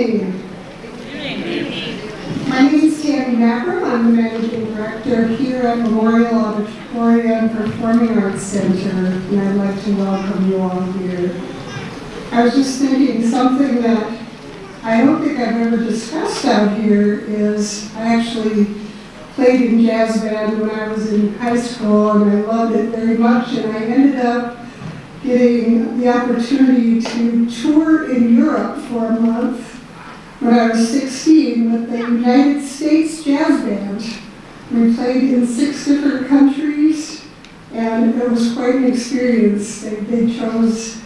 evening. My name is Tammy Macrum. I'm the Managing Director here at Memorial Auditorium Performing Arts Center, and I'd like to welcome you all here. I was just thinking something that I don't think I've ever discussed out here is I actually played in jazz band when I was in high school, and I loved it very much, and I ended up getting the opportunity to tour in Europe for a month when I was 16 with the United States Jazz Band. We played in 6 different countries, and it was quite an experience. They chose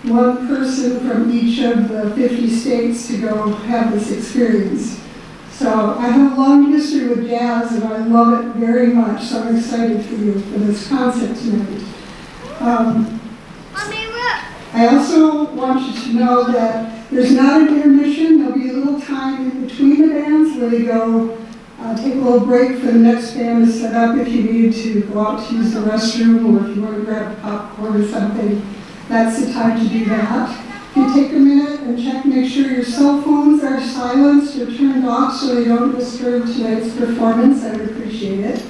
one person from each of the 50 states to go have this experience. So I have a long history with jazz, and I love it very much, so I'm excited for you for this concert tonight. I also want you to know that there's not an intermission. There'll be a little time in between the bands where they go take a little break for the next band to set up if you need to go out to use the restroom or if you want to grab popcorn or something. That's the time to do that. If you take a minute and check, make sure your cell phones are silenced or turned off so they don't disturb tonight's performance, I would appreciate it.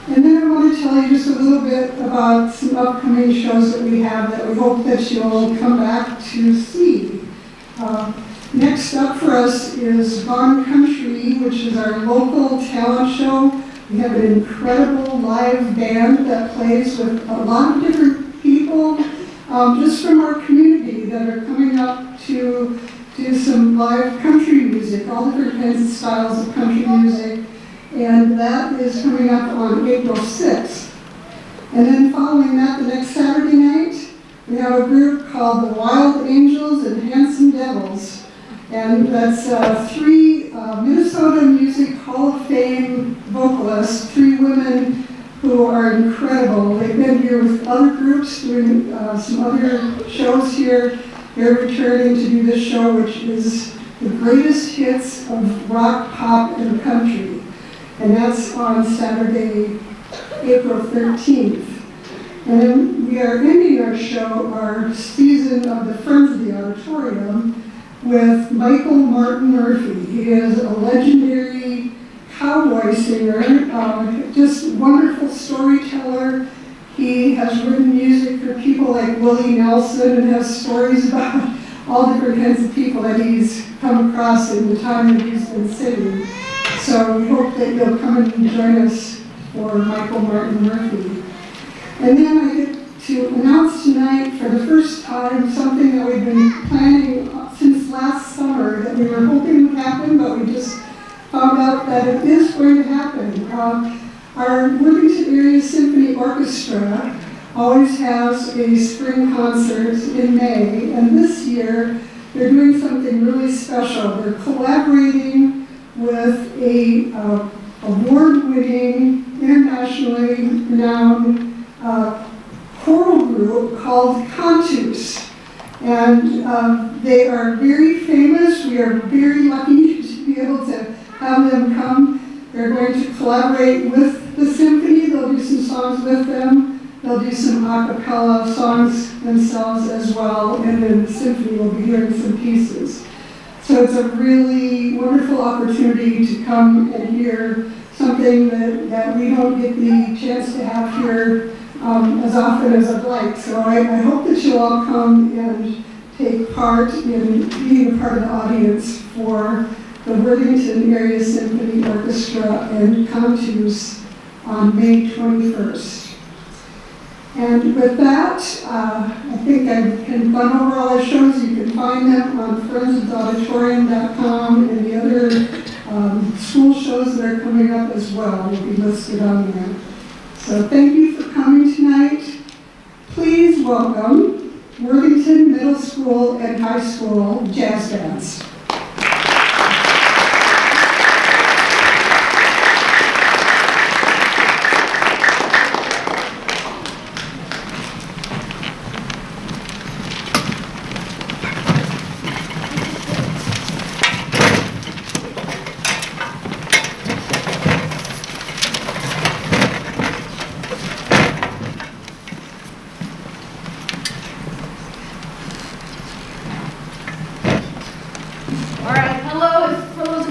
And then I want to tell you just a little bit about some upcoming shows that we have that we hope that you'll come back to see. Next up for us is Gone Country, which is our local talent show. We have an incredible live band that plays with a lot of different people just from our community that are coming up to do some live country music, all different kinds of styles of country music. And that is coming up on April 6th. And then following that, the next Saturday night, we have a group called the Wild Angels and Handsome Devils. And that's 3 Minnesota Music Hall of Fame vocalists, 3 women who are incredible. They've been here with other groups doing some other shows here. They're returning to do this show, which is the greatest hits of rock, pop, and country. And that's on Saturday, April 13th. And then we are ending our show, our season of the Friends of the Auditorium, with Michael Martin Murphey. He is a legendary cowboy singer, just wonderful storyteller. He has written music for people like Willie Nelson and has stories about all different kinds of people that he's come across in the time that he's been singing. So we hope that you'll come and join us for Michael Martin Murphey. And then I get to announce tonight for the first time something that we've been planning since last summer that we were hoping would happen, but we just found out that it is going to happen. Our Worthington Area Symphony Orchestra always has a spring concert in May, and this year they're doing something really special. They're collaborating with a award-winning, internationally renowned choral group called Cantus. And they are very famous. We are very lucky to be able to have them come. They're going to collaborate with the symphony. They'll do some songs with them. They'll do some a cappella songs themselves as well. And then the symphony will be hearing some pieces. So it's a really wonderful opportunity to come and hear something that we don't get the chance to have here as often as I'd like. So I hope that you'll all come and take part in being a part of the audience for the Worthington Area Symphony Orchestra and Cantus on May 21st. And with that, I think I can run over all our shows. You can find them on friendsoftheauditorium.com, and the other school shows that are coming up as well will be listed on there. So thank you for coming tonight. Please welcome Worthington Middle School and High School Jazz Bands.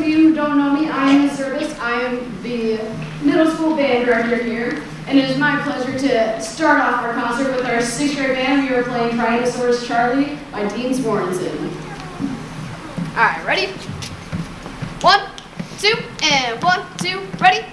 you who don't know me, I am Ms. Service. I am the middle school band director here, and it is my pleasure to start off our concert with our 6th grade band. We are playing Tyrannosaurus Charlie by Dean Swornson. All right, ready? 1, 2, and 1, 2, ready?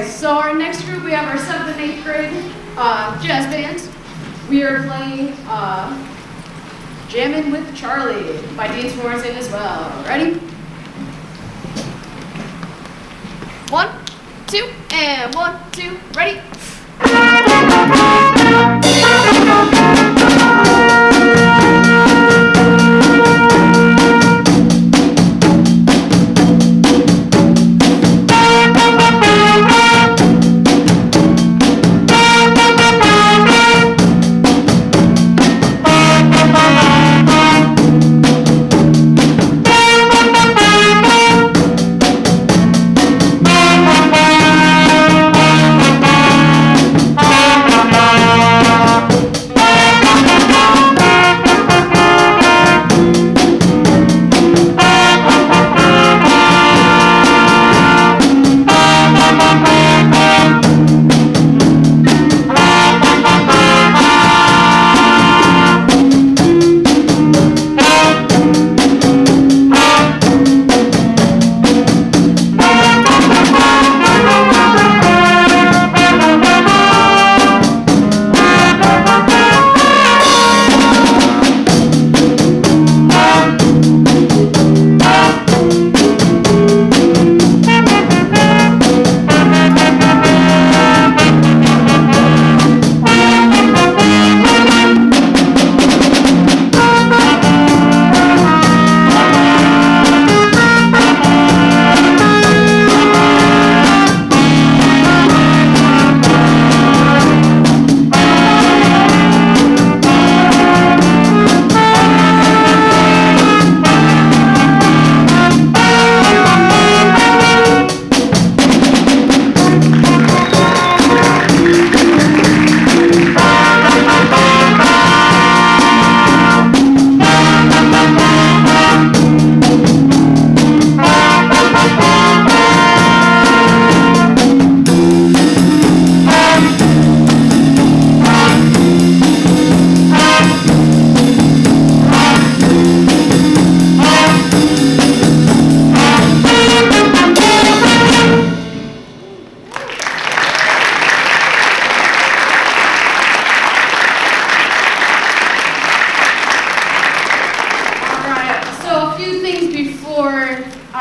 So our next group, we have our 7th and 8th grade jazz band. We are playing Jammin' with Charlie by Dean Swornson as well. Ready? 1, 2, and 1, 2, ready?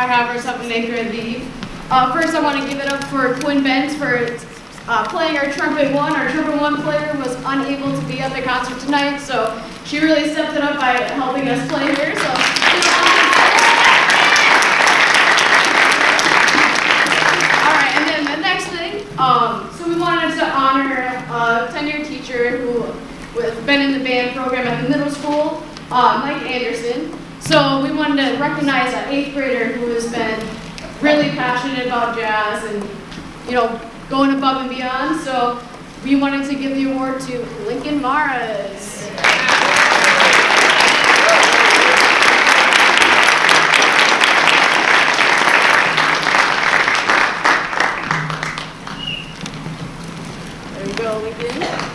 I have our 7th and 8th grade lead. First, I want to give it up for Quinn Benz for playing our trumpet one. Our trumpet one player was unable to be at the concert tonight, so she really stepped it up by helping us play here. So. All right, and then the next thing, so we wanted to honor a tenured teacher who has been in the band program at the middle school, Mike Anderson. So we wanted to recognize an 8th grader who has been really passionate about jazz and, going above and beyond. So we wanted to give the award to Lincoln Maras. There you go, Lincoln.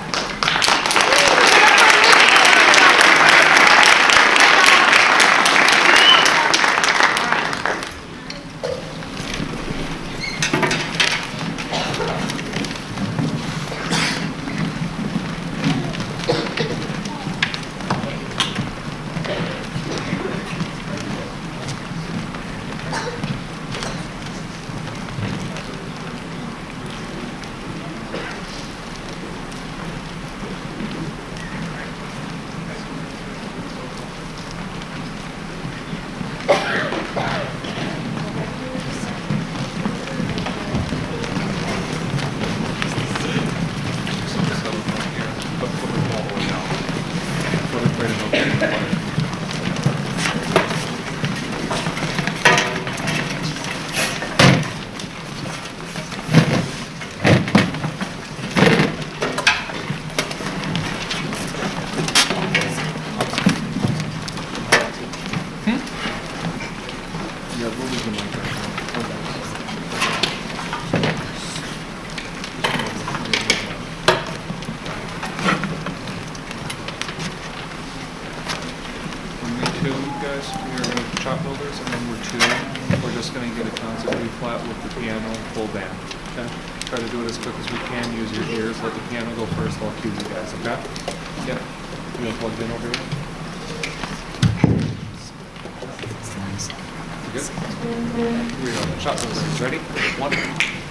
Ready? 1,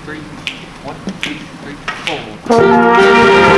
3, 1, 2, 3, 1.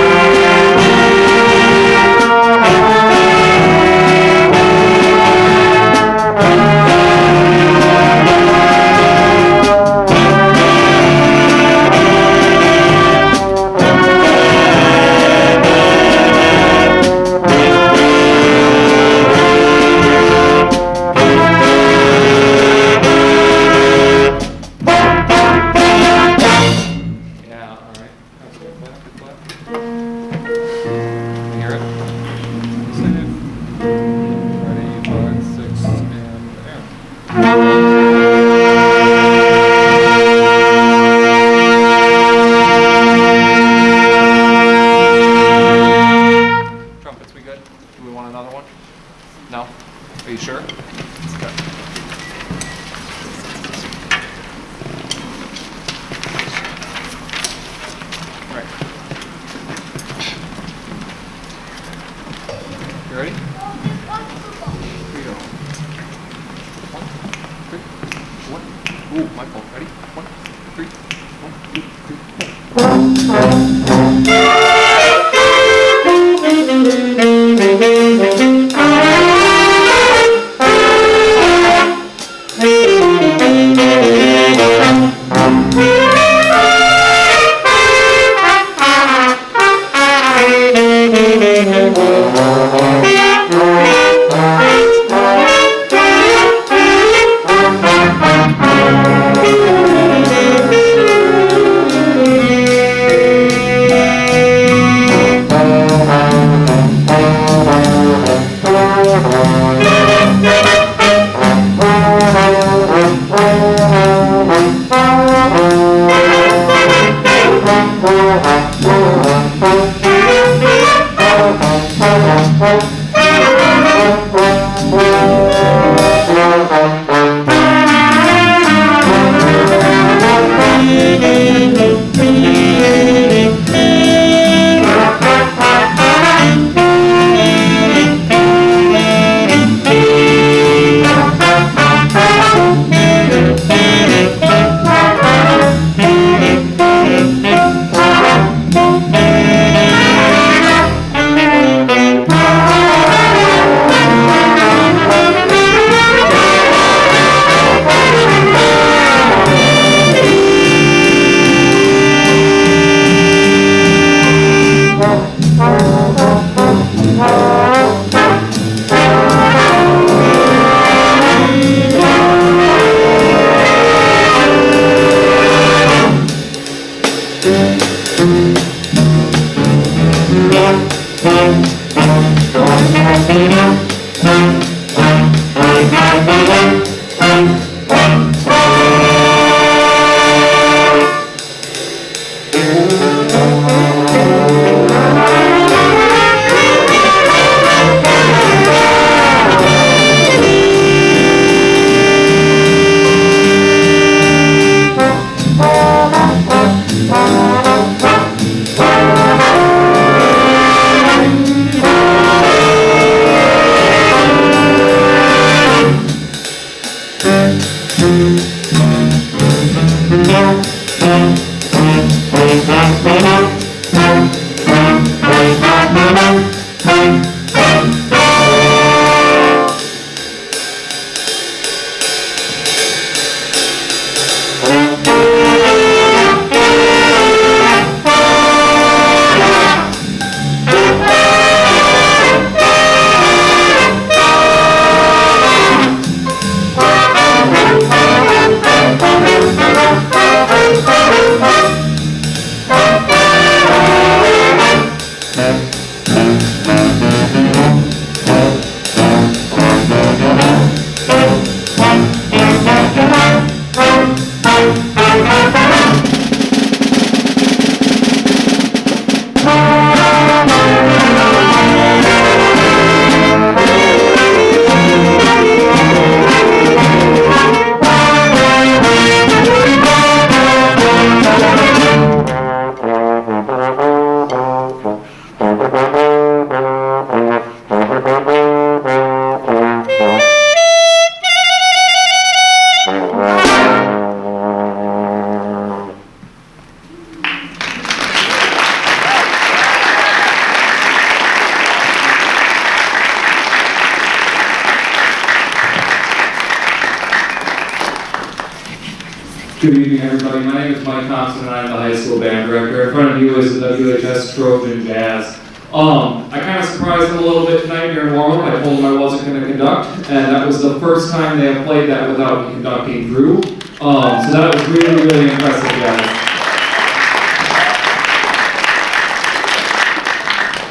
Good evening, everybody. My name is Mike Thompson, and I'm the high school band director. In front of you is the WHS Trojan Jazz. I kind of surprised them a little bit tonight during warm-up. I told them I wasn't going to conduct, and that was the first time they have played that without me conducting through. So that was really, really impressive, guys.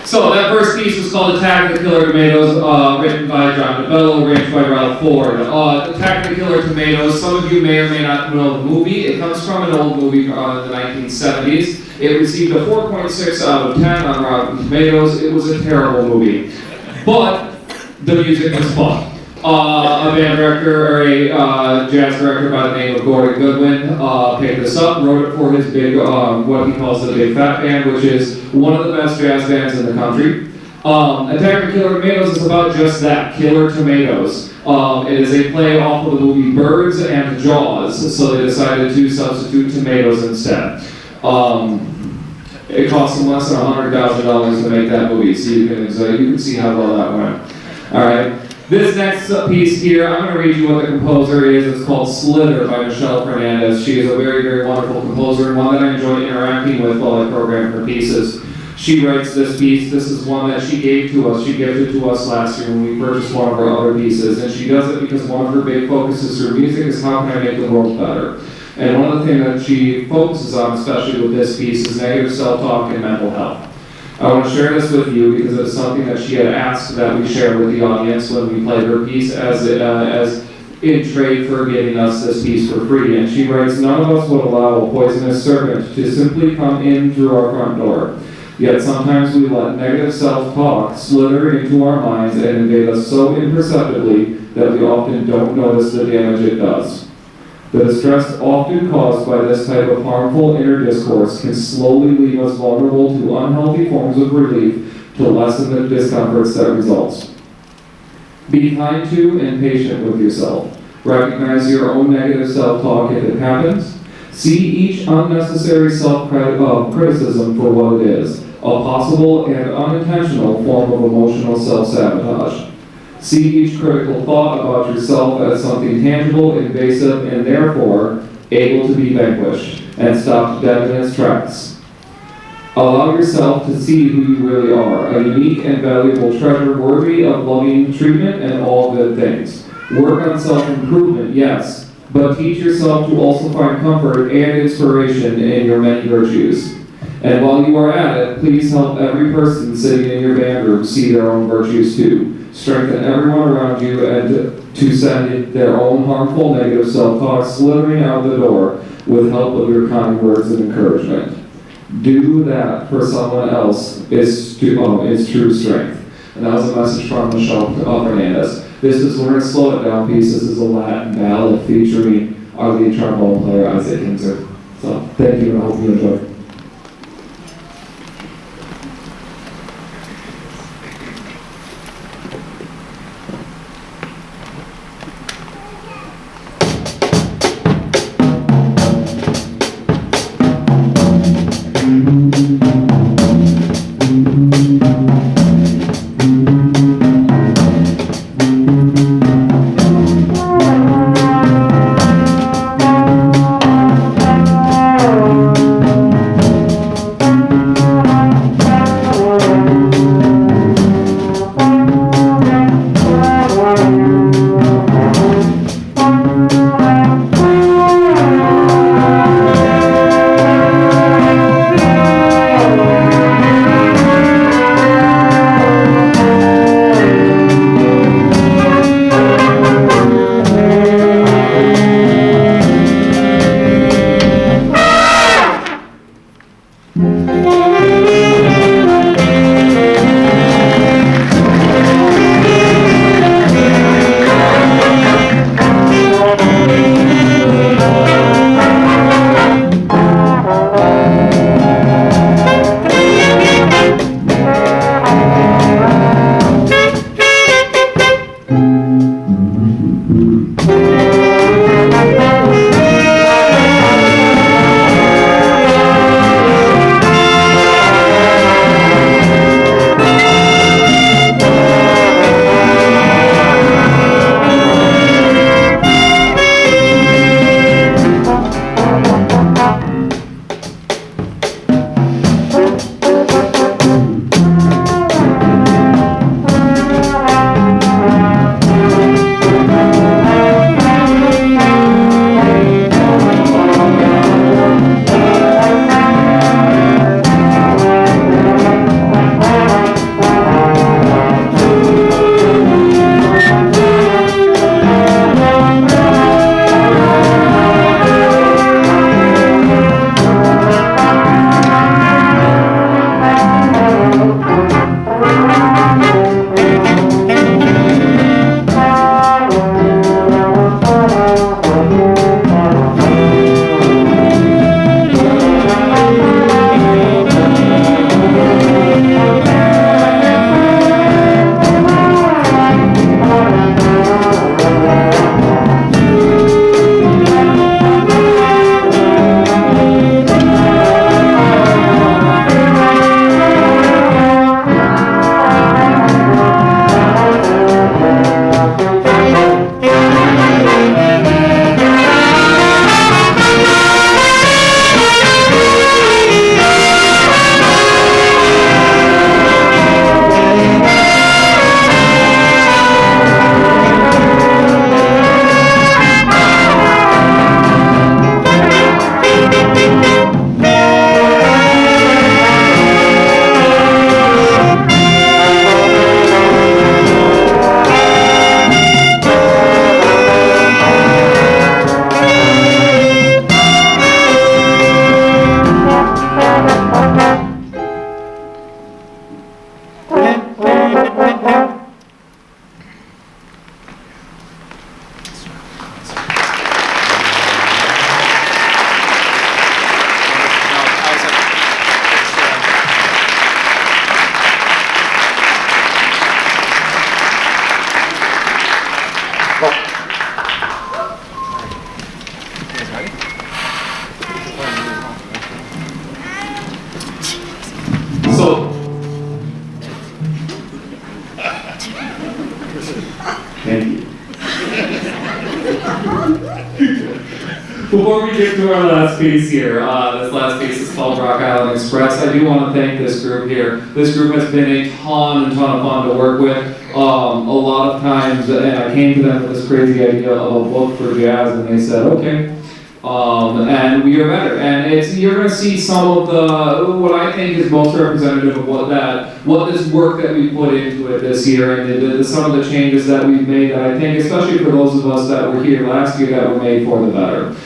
So that first piece was called Attack of the Killer Tomatoes, written by John DeBello, arranged by Ralph Ford. Attack of the Killer Tomatoes, some of you may or may not know the movie. It comes from an old movie in the 1970s. It received a 4.6 out of 10 on Rotten Tomatoes. It was a terrible movie. But the music was fun. A band director, or a jazz director by the name of Gordon Goodwin, picked this up, wrote it for his big, what he calls the Big Fat Band, which is one of the best jazz bands in the country. Attack of the Killer Tomatoes is about just that, killer tomatoes. It is a play off of the movie Birds and Jaws, so they decided to substitute tomatoes instead. It cost them less than $100,000 to make that movie, so you can see how well that went. All right. This next piece here, I'm going to read you what the composer is. It's called Slither by Michelle Fernandez. She is a very, very wonderful composer and one that I enjoy interacting with while I program her pieces. She writes this piece. This is one that she gave to us. She gifted to us last year when we purchased one of her other pieces. And she does it because one of her big focuses through music is how can I make the world better. And one of the things that she focuses on, especially with this piece, is negative self-talk and mental health. I want to share this with you because it's something that she had asked that we share with the audience when we played her piece as in trade for giving us this piece for free. And she writes, "None of us would allow a poisonous serpent to simply come in through our front door. Yet sometimes we let negative self-talk slither into our minds and invade us so imperceptibly that we often don't notice the damage it does. The distress often caused by this type of harmful inner discourse can slowly leave us vulnerable to unhealthy forms of relief to lessen the discomforts that results. Be kind to and patient with yourself. Recognize your own negative self-talk if it happens. See each unnecessary self-criticism for what it is, a possible and unintentional form of emotional self-sabotage. See each critical thought about yourself as something tangible, invasive, and therefore able to be vanquished, and stopped dead in its tracks. Allow yourself to see who you really are, a unique and valuable treasure worthy of loving treatment and all good things. Work on self-improvement, yes, but teach yourself to also find comfort and inspiration in your many virtues. And while you are at it, please help every person sitting in your band room see their own virtues too. Strengthen everyone around you and to send their own harmful, negative self-talk slithering out the door with help of your kind words of encouragement. Do that for someone else is true strength. And that was a message from Michelle Fernandez. We're going to slow it down piece. This is a Latin ballad featuring our lead trombone player, Isaac Kinzer. So, thank you, and I hope you enjoy. So, thank you. Before we get to our last piece here, this last piece is called Rock Island Express. I do want to thank this group here. This group has been a ton of fun to work with. A lot of times, and I came to them with this crazy idea of a book for jazz, and they said, okay, And we are better. And you're going to see some of what I think is most representative of what this work that we put into it this year, and some of the changes that we've made that I think, especially for those of us that were here last year, that were made for the better.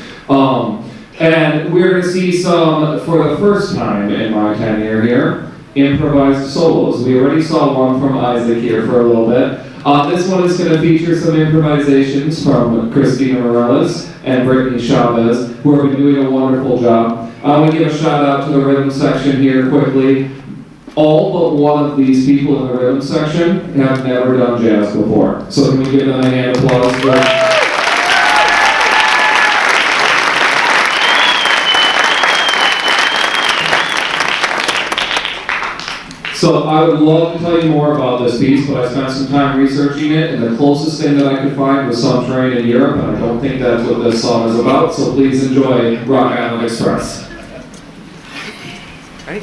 And we're going to see some, for the first time in my tenure here, improvised solos. We already saw one from Isaac here for a little bit. This one is going to feature some improvisations from Christina Morales and Brittany Chavez, who have been doing a wonderful job. I want to give a shout out to the rhythm section here quickly. All but one of these people in the rhythm section have never done jazz before. So can we give them a hand applause for So I would love to tell you more about this piece, but I spent some time researching it, and the closest thing that I could find was some train in Europe, and I don't think that's what this song is about, so please enjoy Rock Island Express. Ready?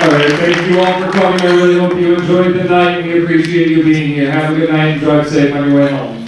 All right, thank you all for coming. I really hope you enjoyed the night. We appreciate you being here. Have a good night and drive safe on your way home.